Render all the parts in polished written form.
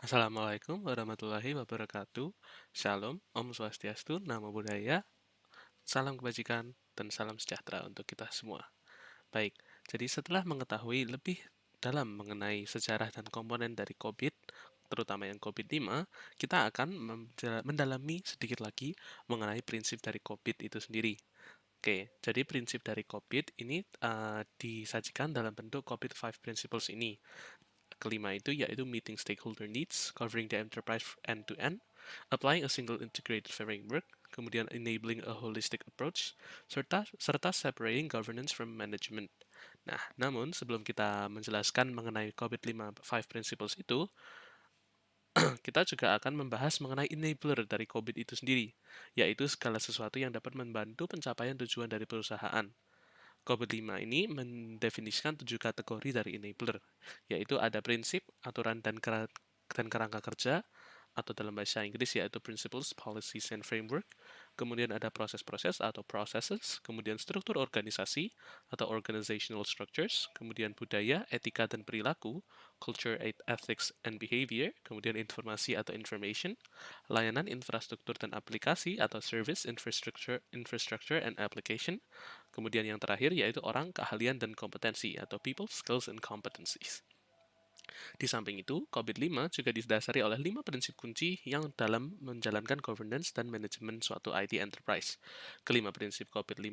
Assalamualaikum warahmatullahi wabarakatuh. Shalom, Om Swastiastu, Namo Buddhaya, salam kebajikan, dan salam sejahtera untuk kita semua. Baik, jadi setelah mengetahui lebih dalam mengenai sejarah dan komponen dari COVID, terutama yang COVID-5, kita akan mendalami sedikit lagi mengenai prinsip dari COVID itu sendiri. Oke, jadi prinsip dari COVID ini disajikan dalam bentuk COVID 5 Principles ini. Kelima itu yaitu meeting stakeholder needs, covering the enterprise end-to-end, applying a single integrated framework, kemudian enabling a holistic approach, serta separating governance from management. Nah, namun sebelum kita menjelaskan mengenai COVID-5 5 Principles itu, kita juga akan membahas mengenai enabler dari COVID itu sendiri, yaitu segala sesuatu yang dapat membantu pencapaian tujuan dari perusahaan. COVID-5 ini mendefinisikan 7 kategori dari enabler, yaitu ada prinsip, aturan, dan kerangka kerja, atau dalam bahasa Inggris yaitu principles, policies, and framework. Kemudian ada proses-proses atau processes, kemudian struktur organisasi atau organizational structures, kemudian budaya, etika, dan perilaku, culture, ethics, and behavior, kemudian informasi atau information, layanan infrastruktur dan aplikasi atau service infrastructure and application, kemudian yang terakhir yaitu orang, keahlian, dan kompetensi atau people, skills, and competencies. Di samping itu, COVID-5 juga didasari oleh 5 prinsip kunci yang dalam menjalankan governance dan manajemen suatu IT enterprise. Kelima prinsip COVID-5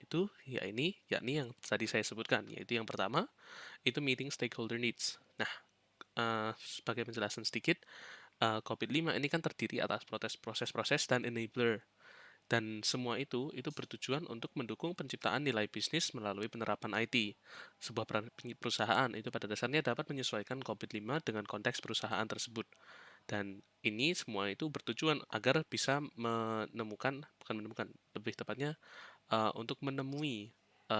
itu yakni yang tadi saya sebutkan, yaitu yang pertama, itu meeting stakeholder needs. Nah, sebagai penjelasan sedikit, COVID-5 ini kan terdiri atas proses-proses dan enabler. Dan semua itu bertujuan untuk mendukung penciptaan nilai bisnis melalui penerapan IT. Sebuah perusahaan itu pada dasarnya dapat menyesuaikan COVID-5 dengan konteks perusahaan tersebut. Dan ini semua itu bertujuan agar bisa bukan menemukan, lebih tepatnya untuk menemui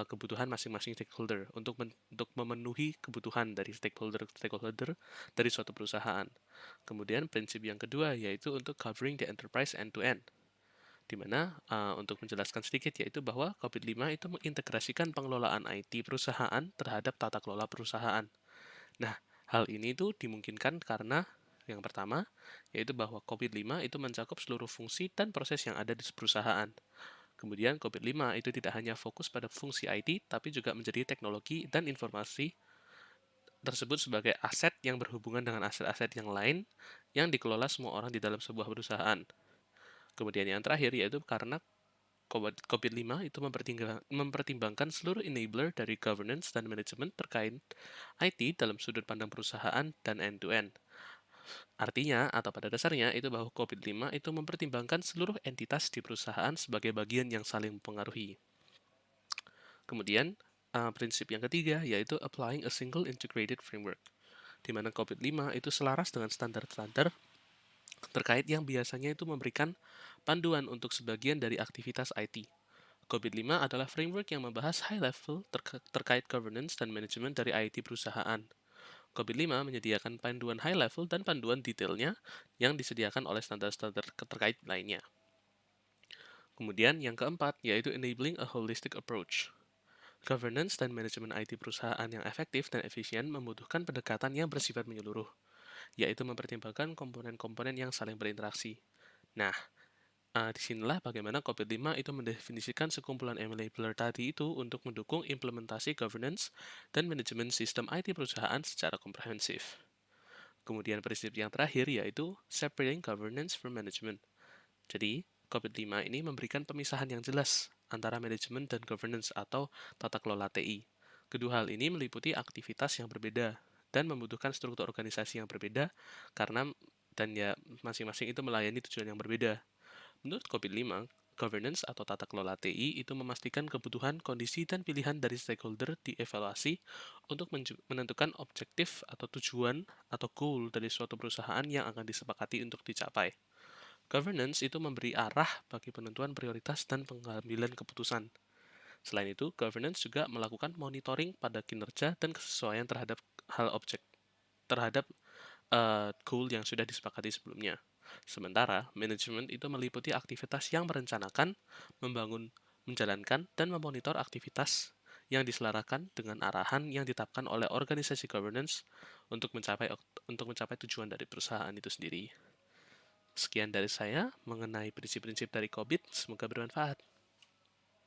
kebutuhan masing-masing stakeholder, untuk memenuhi kebutuhan dari stakeholder dari suatu perusahaan. Kemudian prinsip yang kedua yaitu untuk covering the enterprise end-to-end, di mana untuk menjelaskan sedikit yaitu bahwa COVID-5 itu mengintegrasikan pengelolaan IT perusahaan terhadap tata kelola perusahaan. Nah, hal ini itu dimungkinkan karena yang pertama, yaitu bahwa COVID-5 itu mencakup seluruh fungsi dan proses yang ada di perusahaan. Kemudian COVID-5 itu tidak hanya fokus pada fungsi IT, tapi juga menjadi teknologi dan informasi tersebut sebagai aset yang berhubungan dengan aset-aset yang lain yang dikelola semua orang di dalam sebuah perusahaan. Kemudian yang terakhir yaitu karena COVID-5 itu mempertimbangkan seluruh enabler dari governance dan manajemen terkait IT dalam sudut pandang perusahaan dan end-to-end. Artinya, atau pada dasarnya, itu bahwa COVID-5 itu mempertimbangkan seluruh entitas di perusahaan sebagai bagian yang saling mempengaruhi. Kemudian, prinsip yang ketiga yaitu applying a single integrated framework, di mana COVID-5 itu selaras dengan standar-standar terkait yang biasanya itu memberikan panduan untuk sebagian dari aktivitas IT. COVID-5 adalah framework yang membahas high level terkait governance dan manajemen dari IT perusahaan. COVID-5 menyediakan panduan high level dan panduan detailnya yang disediakan oleh standar-standar terkait lainnya. Kemudian yang keempat yaitu enabling a holistic approach. Governance dan manajemen IT perusahaan yang efektif dan efisien membutuhkan pendekatan yang bersifat menyeluruh, yaitu mempertimbangkan komponen-komponen yang saling berinteraksi. Nah, disinilah bagaimana COVID-5 itu mendefinisikan sekumpulan enabler tadi itu untuk mendukung implementasi governance dan manajemen sistem IT perusahaan secara komprehensif. Kemudian prinsip yang terakhir yaitu separating governance from management. Jadi, COVID-5 ini memberikan pemisahan yang jelas antara manajemen dan governance atau tata kelola TI. Kedua hal ini meliputi aktivitas yang berbeda dan membutuhkan struktur organisasi yang berbeda karena dan ya masing-masing itu melayani tujuan yang berbeda. Menurut COVID-5, governance atau tata kelola TI itu memastikan kebutuhan, kondisi, dan pilihan dari stakeholder dievaluasi untuk menentukan objektif atau tujuan atau goal dari suatu perusahaan yang akan disepakati untuk dicapai. Governance itu memberi arah bagi penentuan prioritas dan pengambilan keputusan. Selain itu, governance juga melakukan monitoring pada kinerja dan kesesuaian terhadap hal objek terhadap goal yang sudah disepakati sebelumnya. Sementara, manajemen itu meliputi aktivitas yang merencanakan, membangun, menjalankan, dan memonitor aktivitas yang diselarakan dengan arahan yang ditetapkan oleh organisasi governance untuk mencapai tujuan dari perusahaan itu sendiri. Sekian dari saya mengenai prinsip-prinsip dari COVID, semoga bermanfaat.